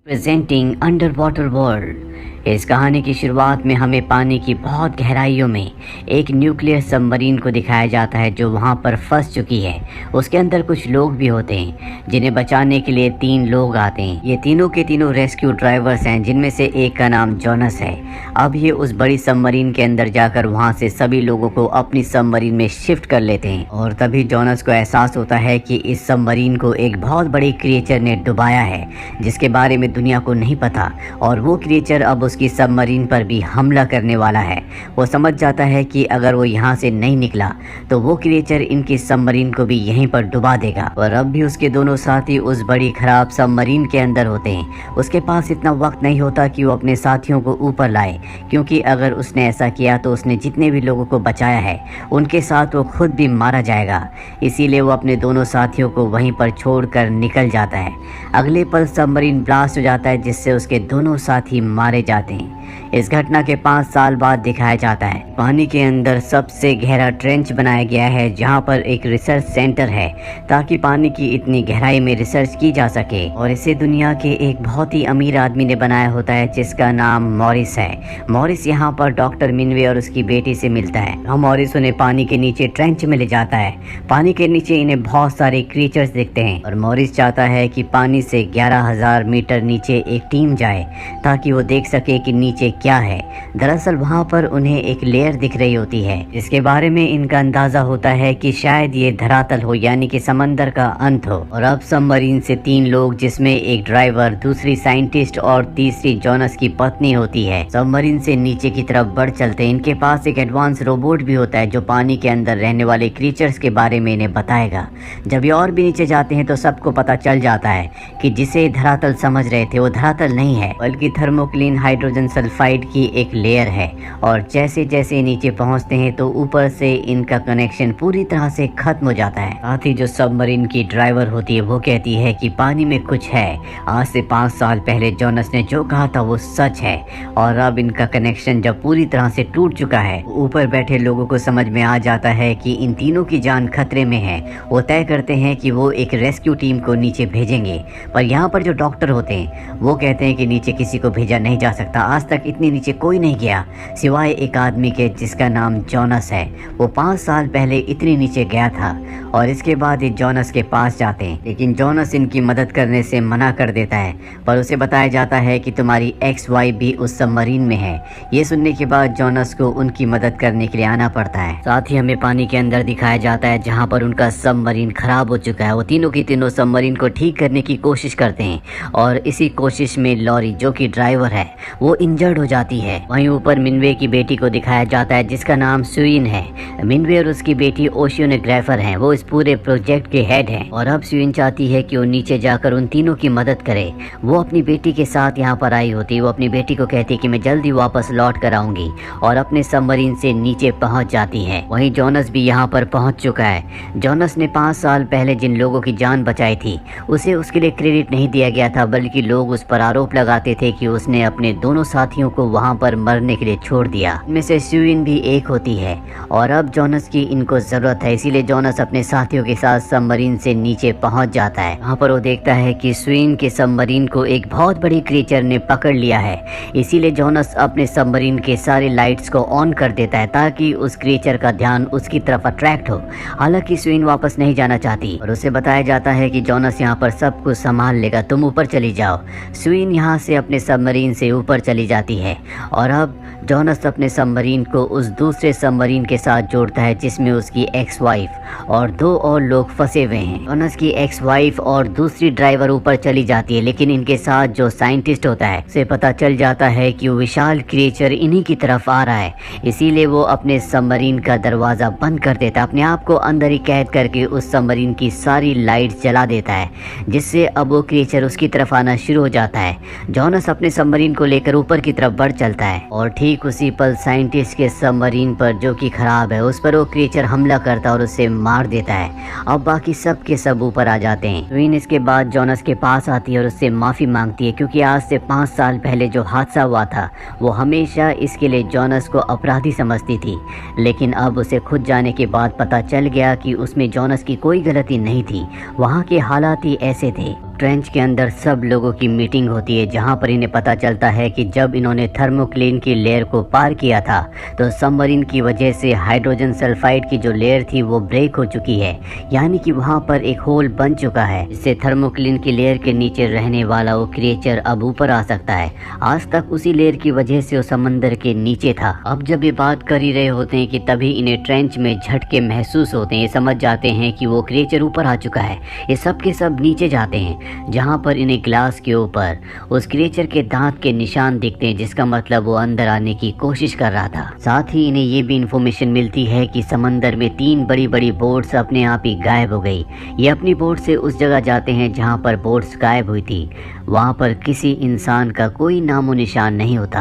Presenting under water world. इस कहानी की शुरुआत में हमें पानी की बहुत गहराइयों में एक न्यूक्लियर सबमरीन को दिखाया जाता है जो वहां पर फंस चुकी है। उसके अंदर कुछ लोग भी होते हैं जिन्हें बचाने के लिए 3 लोग आते हैं। ये तीनों के तीनों रेस्क्यू ड्राइवर्स हैं, जिनमें से एक का नाम जॉनस है। अब ये उस बड़ी सबमरीन के अंदर जाकर वहां से सभी लोगों को अपनी सबमरीन में शिफ्ट कर लेते हैं। और तभी जॉनस को एहसास होता है कि इस सबमरीन को एक बहुत बड़ी क्रिएचर ने डुबाया है, जिसके बारे में दुनिया को नहीं पता। और वो क्रिएचर अब उसकी सबमरीन पर भी हमला करने वाला है। वो समझ जाता है कि अगर वो यहाँ से नहीं निकला तो वो क्रिएचर इनकी सबमरीन को भी यहीं पर डुबा देगा। और अब भी उसके दोनों साथी उस बड़ी खराब सबमरीन के अंदर होते हैं। उसके पास इतना वक्त नहीं होता कि वो अपने साथियों को ऊपर लाए, क्योंकि अगर उसने ऐसा किया तो उसने जितने भी लोगों को बचाया है उनके साथ वो खुद भी मारा जाएगा। इसीलिए वो अपने दोनों साथियों को वहीं पर छोड़कर निकल जाता है। अगले पल सबमरीन ब्लास्ट हो जाता है, जिससे उसके दोनों साथी मारे जाते हैं। इस घटना के 5 साल बाद दिखाया जाता है पानी के अंदर सबसे गहरा ट्रेंच बनाया गया है, जहां पर एक रिसर्च सेंटर है ताकि पानी की इतनी गहराई में रिसर्च की जा सके। और इसे दुनिया के एक बहुत ही अमीर आदमी ने बनाया होता है, जिसका नाम मॉरिस है। मॉरिस यहाँ पर डॉक्टर मिनवे और उसकी बेटी से मिलता है। हम मॉरिस उन्हें पानी के नीचे ट्रेंच में ले जाता है। पानी के नीचे इन्हें बहुत सारे क्रीचर्स दिखते हैं और मॉरिस चाहता है कि पानी से 11,000 मीटर नीचे एक टीम जाए ताकि वो देख सके कि नीचे क्या है। दरअसल वहां पर उन्हें एक लेयर दिख रही होती है, जिसके बारे में इनका अंदाजा होता है कि शायद ये धरातल हो, यानी कि समंदर का अंत हो। और अब सबमरीन से 3 लोग, जिसमें एक ड्राइवर, दूसरी साइंटिस्ट और तीसरी जॉनस की पत्नी होती है, सबमरीन से नीचे की तरफ बढ़ चलते हैं। इनके पास एक एडवांस रोबोट भी होता है जो पानी के अंदर रहने वाले क्रीचर्स के बारे में इन्हें बताएगा। जब ये और भी नीचे जाते हैं तो सबको पता चल जाता है कि जिसे धरातल समझ रहे थे वो धरातल नहीं है, बल्कि थर्मोक्लिन हाइड्रोजन सल्फाइड की एक लेयर है। और जैसे जैसे नीचे पहुंचते हैं तो ऊपर से इनका कनेक्शन पूरी तरह से खत्म हो जाता है। साथ ही जो सबमरीन की ड्राइवर होती है वो कहती है कि पानी में कुछ है। आज से 5 साल पहले जॉनस ने जो कहा था वो सच है। और अब इनका कनेक्शन जब पूरी तरह से टूट चुका है, ऊपर बैठे लोगों को समझ में आ जाता है कि इन तीनों की जान खतरे में है। वो तय करते हैं कि वो एक रेस्क्यू टीम को नीचे भेजेंगे। पर यहाँ पर जो डॉक्टर होते हैं वो कहते हैं कि नीचे किसी को भेजा नहीं जा सकता। आज तक इतनी नीचे कोई नहीं गया सिवाय एक आदमी के, जिसका नाम जॉनस है। वो 5 साल पहले इतनी नीचे गया था। और इसके बाद ये जॉनस के पास जाते हैं, लेकिन जॉनस इनकी मदद करने से मना कर देता है। पर उसे बताया जाता है कि तुम्हारी एक्स वाइफ भी उस सबमरीन में है। ये सुनने के बाद जॉनस को उनकी मदद करने के लिए आना पड़ता है। साथ ही हमें पानी के अंदर दिखाया जाता है जहाँ पर उनका सबमरीन खराब हो चुका है। वो तीनों की तीनों सबमरीन को ठीक करने की कोशिश करते हैं और इसी कोशिश में लॉरी, जो कि ड्राइवर है, वो इंजर्ड हो जाती है। वहीं ऊपर मिनवे की बेटी को दिखाया जाता है, जिसका नाम सुइन है। मिनवे और उसकी बेटी ओशियोनोग्राफर हैं। वो इस पूरे प्रोजेक्ट के हेड हैं। और अब सुइन चाहती है कि वो नीचे जाकर उन तीनों की मदद करे। वो अपनी बेटी के साथ यहाँ पर आई होती है। वो अपनी बेटी को कहती है कि मैं जल्दी वापस लौट कर आऊंगी, और अपने सबमरीन से नीचे पहुंच जाती है। वहीं जॉनस भी यहाँ पर पहुंच चुका है। जॉनस ने 5 साल पहले जिन लोगों की जान बचाई थी उसे उसके लिए क्रेडिट नहीं दिया गया था, बल्कि लोग उस पर आरोप लगाते थे कि उसने अपने दोनों साथियों को वहाँ पर मरने के लिए छोड़ दिया। इनमें से सुइन भी एक होती है। और अब जॉनस की इनको जरूरत है, इसीलिए जॉनस अपने साथियों के साथ सबमरीन से नीचे पहुंच जाता है। वहाँ पर वो देखता है कि सुइन के सबमरीन को एक बहुत बड़ी क्रीचर ने पकड़ लिया है। इसीलिए जॉनस अपने सबमरीन के सारे लाइट्स को ऑन कर देता है ताकि उस क्रीचर का ध्यान उसकी तरफ अट्रैक्ट हो। हालांकि सुइन वापस नहीं जाना चाहती और उसे बताया जाता है कि जॉनस यहाँ पर सब कुछ संभाल लेगा, तुम ऊपर चली जाओ। सुइन यहाँ से अपने सबमरीन से ऊपर चली जाती है। और अब जॉनस अपने सबमरीन को उस दूसरे सबमरीन के साथ जोड़ता है, जिसमें उसकी एक्स वाइफ और 2 और लोग फंसे हुए हैं। जॉनस की एक्स वाइफ और दूसरी ड्राइवर ऊपर चली जाती है, लेकिन इनके साथ जो साइंटिस्ट होता है उसे पता चल जाता है कि वो विशाल क्रिएचर इन्हीं की तरफ आ रहा है। इसीलिए वो अपने सबमरीन का दरवाजा बंद कर देता है, अपने आप को अंदर ही कैद करके उस सबमरीन की सारी लाइट्स जला देता है, जिससे अब वो क्रिएचर उसकी तरफ आना शुरू हो जाता है। जॉनस अपने सबमरीन को लेकर ऊपर की तरफ बढ़ चलता है और ठीक उसी पल साइंटिस्ट के सबमरीन पर, जो कि खराब है, उस पर वो क्रिएचर हमला करता है और उसे मार देता है। अब बाकी सब के सब ऊपर आ जाते हैं। सुइन इसके बाद जॉनस के पास आती है और उससे माफी मांगती है, क्योंकि आज से 5 साल पहले जो हादसा हुआ था वो हमेशा इसके लिए जॉनस को अपराधी समझती थी। लेकिन अब उसे खुद जाने के बाद पता चल गया कि उसमें जॉनस की कोई गलती नहीं थी, वहाँ के हालात ही ऐसे थे। ट्रेंच के अंदर सब लोगों की मीटिंग होती है, जहां पर इन्हें पता चलता है कि जब इन्होंने थर्मोक्लेन की लेयर को पार किया था तो सबमरीन की वजह से हाइड्रोजन सल्फाइड की जो लेयर थी वो ब्रेक हो चुकी है, यानी कि वहां पर एक होल बन चुका है, जिससे थर्मोक्लेन की लेयर के नीचे रहने वाला वो क्रिएचर अब ऊपर आ सकता है। आज तक उसी लेयर की वजह से वो समंदर के नीचे था। अब जब ये बात कर ही रहे होते हैं कि तभी इन्हें ट्रेंच में झटके महसूस होते हैं। ये समझ जाते हैं कि वो क्रिएचर ऊपर आ चुका है। ये सब के सब नीचे जाते हैं, जहां पर इन्हें ग्लास के ऊपर उस क्रिएचर के दांत के निशान दिखते हैं, जिसका मतलब वो अंदर आने की कोशिश कर रहा था। साथ ही इन्हें ये भी इंफॉर्मेशन मिलती है कि समंदर में 3 बड़ी बड़ी बोट्स अपने आप ही गायब हो गई। ये अपनी बोट से उस जगह जाते हैं जहां पर बोट्स गायब हुई थी। वहां पर किसी इंसान का कोई नामो निशान नहीं होता,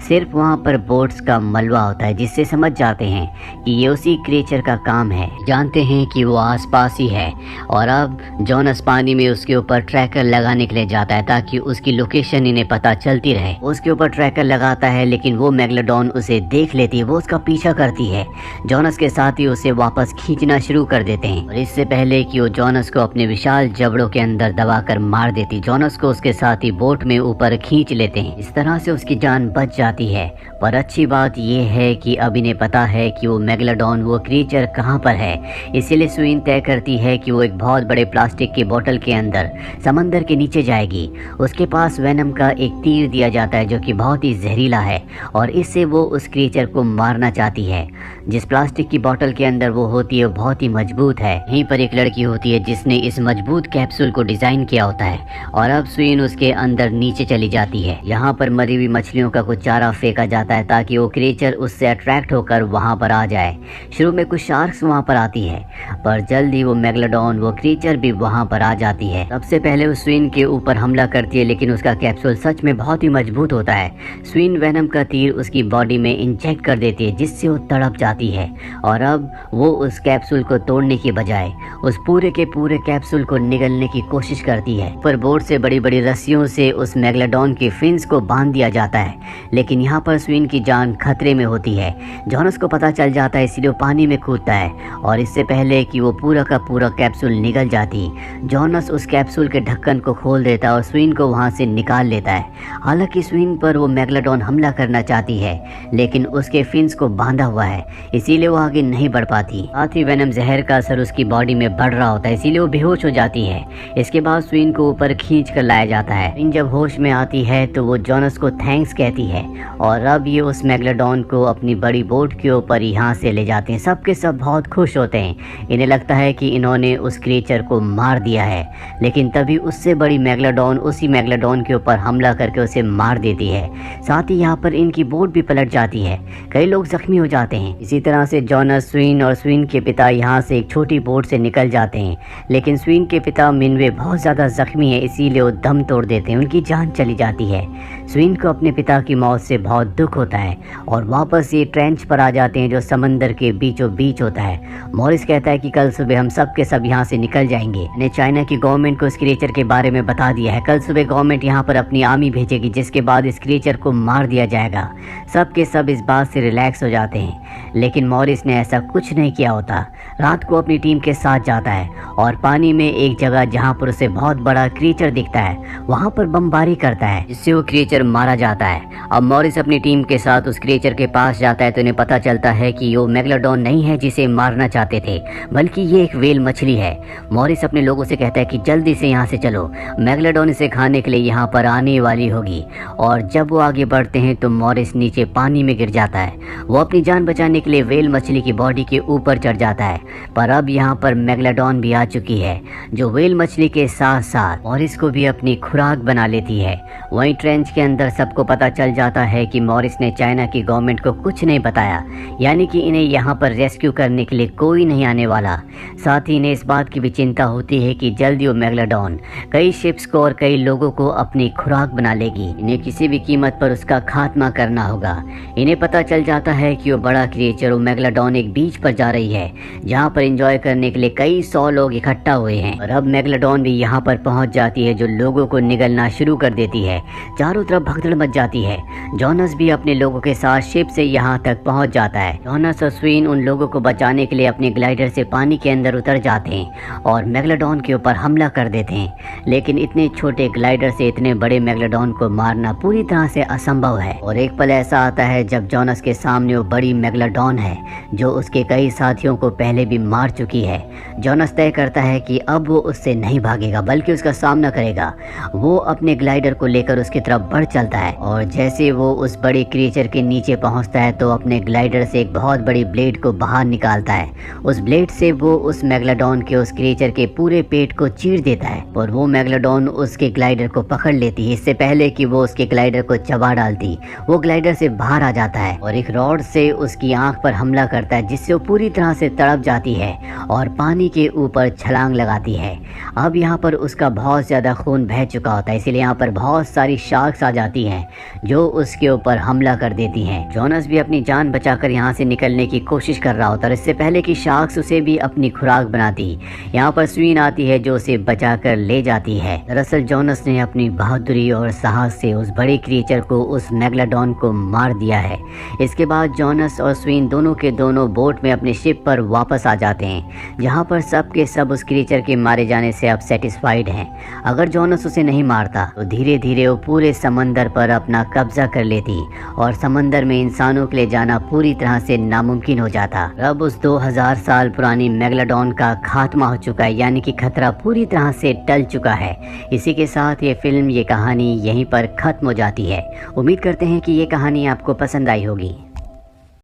सिर्फ वहां पर बोट्स का मलबा होता है, जिससे समझ जाते हैं कि ये उसी क्रिएचर का काम है। जानते हैं कि वो आसपास ही है और अब जॉनस पानी में उसके ऊपर ट्रैकर लगाने के लिए जाता है ताकि उसकी लोकेशन इन्हें पता चलती रहे। उसके ऊपर ट्रैकर लगाता है, लेकिन वो मेगलोडॉन उसे देख लेती है। वो उसका पीछा करती है। जॉनस के साथ ही उसे वापस खींचना शुरू कर देते हैं और इससे पहले कि वो जॉनस को अपने विशाल जबड़ों के अंदर दबाकर मार देती, जॉनस को उसके साथ ही बोट में ऊपर खींच लेते हैं। इस तरह से उसकी जान बच जाती है। पर अच्छी बात यह है कि अब इन्हें पता है कि वो मेगलोडॉन वो क्रिएचर कहाँ पर है। इसीलिए स्वीन तय करती है कि वो एक बहुत बड़े प्लास्टिक की बोतल के अंदर समंदर के नीचे जाएगी। उसके पास वेनम का एक तीर दिया जाता है जो कि बहुत ही जहरीला है और इससे वो उस क्रिएचर को मारना चाहती है। जिस प्लास्टिक की बोतल के अंदर वो होती है वो बहुत ही मजबूत है। यहीं पर एक लड़की होती है जिसने इस मजबूत कैप्सूल को डिजाइन किया होता है और अब स्वीन उसके अंदर नीचे चली जाती है। यहाँ पर मरी हुई मछलियों का कुछ चारा फेंका जाता है ताकि वो क्रिएचर उससे अट्रैक्ट होकर वहाँ पर आ जाए। शुरू में कुछ शार्क्स वहाँ पर आती है, पर जल्दी वो मेगलोडॉन वो क्रिएचर भी वहाँ पर आ जाती है। सबसे पहले वो स्वीन के ऊपर हमला करती है, लेकिन उसका कैप्सूल सच में बहुत ही मजबूत होता है। स्वीन वेनम का तीर उसकी बॉडी में इंजेक्ट कर देती है, जिससे वो तड़प जाती है और अब वो उस कैप्सूल को तोड़ने की बजाय उस पूरे के पूरे कैप्सूल को निगलने की कोशिश करती है। पर बोर्ड से बड़ी बड़ी रस्सियों से उस मेगलोडॉन के फिन्स को बांध दिया जाता है, लेकिन यहाँ पर स्वीन की जान खतरे में होती है। जॉनस को पता चल जाता है, इसलिए वो पानी में कूदता है और इससे पहले कि वो पूरा का पूरा कैप्सूल निगल जाती, जॉनस उस कैप्सूल के ढक्कन को खोल देता है और स्वीन को वहाँ से निकाल लेता है। हालांकि स्वीन पर वो मेगलोडॉन हमला करना चाहती है, लेकिन उसके फिन्स को बांधा हुआ है, इसीलिए वो आगे नहीं बढ़ पाती। साथ ही वेनम जहर का असर उसकी बॉडी में बढ़ रहा होता है, इसीलिए वो बेहोश हो जाती है। इसके बाद स्वीन को ऊपर खींच कर लाया जाता है। स्वीन जब होश में आती है तो वो जॉनस को थैंक्स कहती है और अब ये उस मेगलोडॉन को अपनी बड़ी बोट के ऊपर यहाँ से ले जाते हैं। सब के सब बहुत खुश होते हैं। इन्हें लगता है कि इन्होंने उस क्रिएचर को मार दिया है, लेकिन तभी उससे बड़ी मेगलोडॉन उसी मेगलोडॉन के ऊपर हमला करके उसे मार देती है। साथ ही यहाँ पर इनकी बोट भी पलट जाती है। कई लोग जख्मी हो जाते हैं। इसी तरह से जॉनस, स्वीन और स्वीन के पिता यहाँ से एक छोटी बोट से निकल जाते हैं, लेकिन स्वीन के पिता मिनवे बहुत ज़्यादा जख्मी है, इसीलिए वो दम तोड़ देते हैं, उनकी जान चली जाती है। स्वीन को अपने पिता की मौत से बहुत दुख होता है और वापस ये ट्रेंच पर आ जाते हैं जो समंदर के बीचों बीच होता है। मॉरिस कहता है कि कल सुबह हम सब के सब यहाँ से निकल जाएंगे। ने चाइना की गवर्नमेंट को इस क्रिएचर के बारे में बता दिया है। कल सुबह गवर्नमेंट यहाँ पर अपनी आर्मी भेजेगी, जिसके बाद इस क्रिएचर को मार दिया जाएगा। सब के सब इस बात से रिलैक्स हो जाते हैं, लेकिन मॉरिस ने ऐसा कुछ नहीं किया होता। रात को अपनी टीम के साथ जाता है और पानी में एक जगह जहाँ पर उसे बहुत बड़ा क्रिएचर दिखता है वहाँ पर बमबारी करता है, जिससे वो क्रिएचर मारा जाता है। अब मॉरिस अपनी टीम के साथ उस क्रिएचर के पास जाता है तो उन्हें पता चलता है कि वो मेगलोडॉन नहीं है जिसे मारना चाहते थे, बल्कि ये एक व्हेल मछली है। मॉरिस अपने लोगों से कहता है कि जल्दी से यहाँ से चलो, मेगलोडॉन इसे खाने के लिए यहाँ पर आने वाली होगी। और जब वो आगे बढ़ते हैं तो मॉरिस नीचे पानी में गिर जाता है। वो अपनी जान बचाने के लिए व्हेल मछली की बॉडी के ऊपर चढ़ जाता है, पर अब यहाँ पर मेगलोडॉन भी आ चुकी है, जो व्हेल मछली के साथ साथ मॉरिस को भी अपनी खुराक बना लेती है। वहीं ट्रेंच के अंदर सबको पता चल जाता है कि मॉरिस ने चाइना की गवर्नमेंट को कुछ नहीं बताया, यानी कि इन्हें यहाँ पर रेस्क्यू करने के लिए कोई नहीं आने वाला। साथ ही इन्हें इस बात की भी चिंता होती है कि जल्दी वो मेगलोडॉन कई शिप्स को और कई लोगों को अपनी खुराक बना लेगी। इन्हें किसी भी कीमत पर उसका खात्मा करना होगा। इन्हें पता चल जाता है कि वो बड़ा क्रिएचर वो मेगलोडॉन एक बीच पर जा रही है, जहाँ पर एंजॉय करने के लिए कई 100 लोग इकट्ठा हुए हैं। और अब मेगलोडॉन भी यहाँ पर पहुँच जाती है, जो लोगों को निगलना शुरू कर देती है। चारों तरफ भगदड़ मच जाती है। जॉनस भी अपने लोगों के साथ शिप से यहाँ तक पहुँच जाता है। जॉनस और स्वीन उन लोगों को बचाने के लिए अपने ग्लाइडर से पानी के अंदर उतर जाते हैं और मेगलोडॉन के ऊपर हमला कर देते हैं। लेकिन इतने छोटे ग्लाइडर से इतने बड़े मेगलोडॉन को मारना पूरी तरह से असंभव है। और एक पल ऐसा आता है जब जॉनस के सामने वो बड़ी मेगलोडॉन है जो उसके कई साथियों को पहले भी मार चुकी है। जॉनस तय करता है कि अब वो उससे नहीं भागेगा बल्कि उसका सामना करेगा। वो अपने ग्लाइडर को लेकर उसकी तरफ बढ़ चलता है और जैसे वो उस बड़े क्रिएचर के नीचे पहुंचता है तो अपने ग्लाइडर से एक बहुत बड़ी ब्लेड को बाहर निकालता है। उस ब्लेड से वो उस मेगलोडॉन के उस क्रिएचर के पूरे पेट को चीर देता है और वो मेगलोडॉन उसके ग्लाइडर को पकड़ लेती है। इससे पहले कि वो उसके ग्लाइडर को चबा डालती, वो ग्लाइडर से बाहर आ जाता है और एक रॉड से उसकी आंख पर हमला करता है जिससे वो पूरी तरह से तड़प जाती है और पानी के ऊपर छलांग लगाती है। अब यहाँ पर उसका बहुत ज़्यादा खून बह चुका होता है, इसीलिए यहाँ पर बहुत सारी शार्क्स आ जाती हैं जो उसके ऊपर हमला कर देती हैं। जॉनस भी अपनी जान बचाकर यहाँ से निकलने की कोशिश कर रहा होता है। इससे पहले कि शार्क्स उसे भी अपनी खुराक बनाती, यहाँ पर स्वीन आती है जो उसे बचाकर ले जाती है। दरअसल जॉनस ने अपनी बहादुरी और साहस से उस बड़े क्रिएचर को, उस मेगलोडॉन को मार दिया है। इसके बाद जॉनस और स्वीन दोनों के दोनों बोट में अपने शिप पर वापस आ जाते हैं जहाँ पर सब के सब उस क्रिएचर के मारे जाने से अब सेटिस्फाइड हैं। अगर जॉनस उसे नहीं मारता तो धीरे धीरे वो पूरे समंदर पर अपना कब्जा कर लेती और समंदर में इंसानों के लिए जाना पूरी तरह से नामुमकिन हो जाता। अब उस 2000 साल पुरानी मेगलोडॉन का खात्मा हो चुका है, यानी कि खतरा पूरी तरह से टल चुका है। इसी के साथ ये फिल्म, ये कहानी यहीं पर खत्म हो जाती है। उम्मीद करते हैं कि ये कहानी आपको पसंद आई होगी।